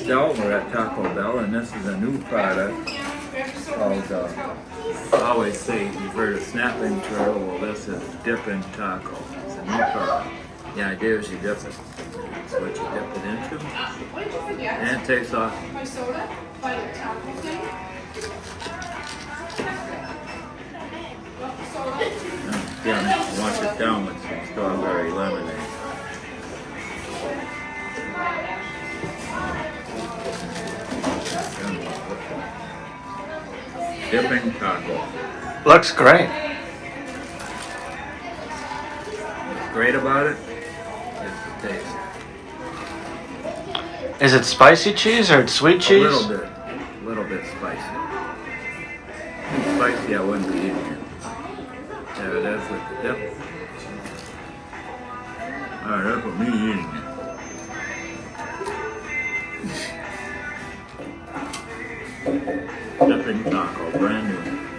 Del. We're at Taco Bell, and this is a new product called, I always say you've heard of snapping turtle. Well, this is dipping taco. It's a new product. The idea is you dip it. That's what you dip it into. And it takes off. My soda by the taco thing. Yeah, wash it down with some strawberry lemonade. Dipping taco. Looks great. What's great about it is the taste. Is it spicy cheese or it's sweet cheese? A little bit spicy. Too spicy, I wouldn't be eating it. There it is with the dip. Alright, that's what me eating it. Dipping taco, brand new.